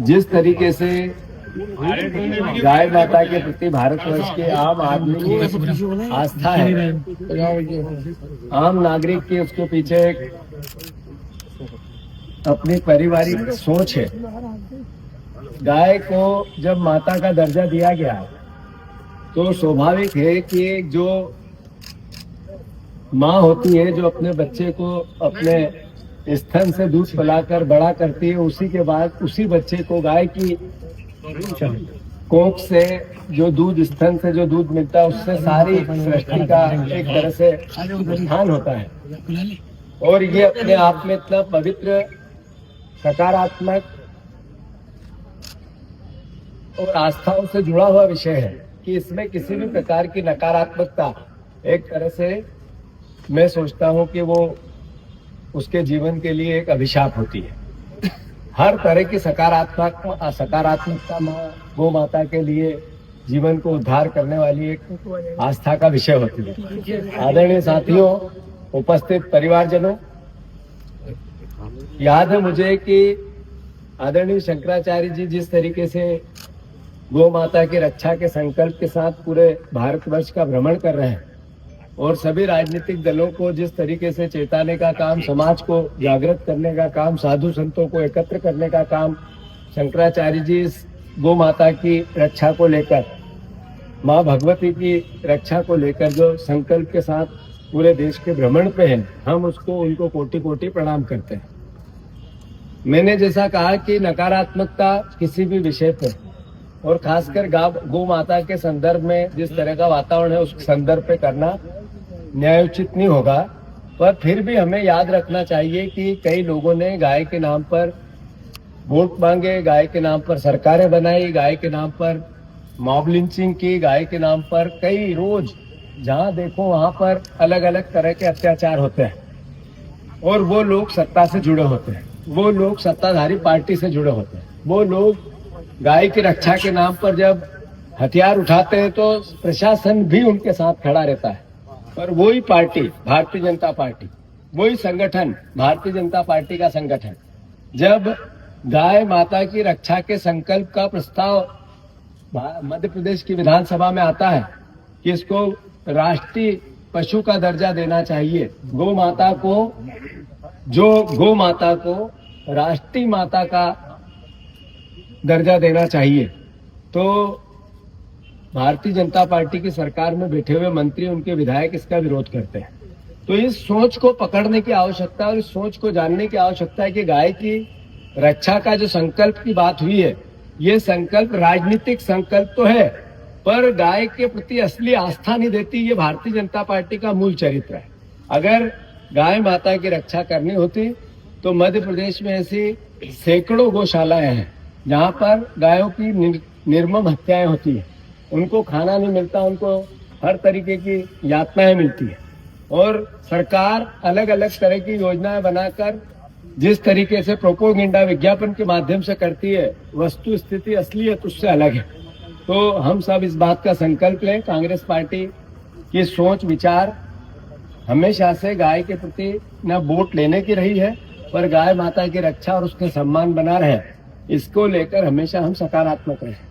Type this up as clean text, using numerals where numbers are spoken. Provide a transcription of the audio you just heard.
जिस तरीके से गाय माता के प्रति भारतवर्ष के आम आदमी की आस्था है, आम नागरिक की उसके पीछे एक अपनी पारिवारिक सोच है। गाय को जब माता का दर्जा दिया गया तो स्वाभाविक है कि जो माँ होती है, जो अपने बच्चे को अपने स्तन से दूध पिलाकर बड़ा करती है, उसी के बाद उसी बच्चे को गाय की कोख से जो दूध, स्तन से जो दूध मिलता है, उससे सारी सृष्टि का एक तरह से उत्थान होता है। और ये अपने आप में इतना पवित्र, सकारात्मक और आस्थाओं से जुड़ा हुआ विषय है कि इसमें किसी भी प्रकार की नकारात्मकता, एक तरह से मैं सोचता हूं कि वो उसके जीवन के लिए एक अभिशाप होती है। हर तरह की सकारात्मकता माँ गौ माता के लिए जीवन को उद्धार करने वाली एक आस्था का विषय होती है। आदरणीय साथियों, उपस्थित परिवारजनों, याद है मुझे कि आदरणीय शंकराचार्य जी जिस तरीके से गौ माता की रक्षा के संकल्प के साथ पूरे भारतवर्ष का भ्रमण कर रहे हैं और सभी राजनीतिक दलों को जिस तरीके से चेताने का काम, समाज को जागृत करने का काम, साधु संतों को एकत्र करने का काम शंकराचार्य जी इस गौ माता की रक्षा को लेकर, माँ भगवती की रक्षा को लेकर जो संकल्प के साथ पूरे देश के भ्रमण पे हैं, हम उनको कोटि कोटि प्रणाम करते हैं। मैंने जैसा कहा कि नकारात्मकता किसी भी विषय पे और खासकर गौ माता के संदर्भ में जिस तरह का वातावरण है, उस संदर्भ पे करना न्यायोचित नहीं होगा। पर फिर भी हमें याद रखना चाहिए कि कई लोगों ने गाय के नाम पर वोट मांगे, गाय के नाम पर सरकारें बनाई, गाय के नाम पर मॉब लिंचिंग की, गाय के नाम पर कई रोज जहां देखो वहां पर अलग अलग तरह के अत्याचार होते हैं। और वो लोग सत्ता से जुड़े होते हैं, वो लोग सत्ताधारी पार्टी से जुड़े होते हैं, वो लोग गाय की रक्षा के नाम पर जब हथियार उठाते हैं तो प्रशासन भी उनके साथ खड़ा रहता है। और वही पार्टी, भारतीय जनता पार्टी, वही संगठन, भारतीय जनता पार्टी का संगठन, जब गाय माता की रक्षा के संकल्प का प्रस्ताव मध्य प्रदेश की विधानसभा में आता है कि इसको राष्ट्रीय पशु का दर्जा देना चाहिए, गौ माता को राष्ट्रीय माता का दर्जा देना चाहिए, तो भारतीय जनता पार्टी की सरकार में बैठे हुए मंत्री, उनके विधायक इसका विरोध करते हैं। तो इस सोच को पकड़ने की आवश्यकता है और इस सोच को जानने की आवश्यकता है कि गाय की रक्षा का जो संकल्प की बात हुई है, ये संकल्प राजनीतिक संकल्प तो है, पर गाय के प्रति असली आस्था नहीं देती। ये भारतीय जनता पार्टी का मूल चरित्र है। अगर गाय माता की रक्षा करनी होती तो मध्य प्रदेश में ऐसी सैकड़ों गौशालाएं हैं जहां पर गायों की निर्मम हत्याएं होती है, उनको खाना नहीं मिलता, उनको हर तरीके की यातनाएं मिलती है। और सरकार अलग अलग तरह की योजनाएं बनाकर जिस तरीके से प्रोपोगेंडा, विज्ञापन के माध्यम से करती है, वस्तु स्थिति असलियत उससे अलग है। तो हम सब इस बात का संकल्प लें, कांग्रेस पार्टी की सोच विचार हमेशा से गाय के प्रति न वोट लेने की रही है, पर गाय माता की रक्षा और उसके सम्मान बना रहे, इसको लेकर हमेशा हम सकारात्मक रहे।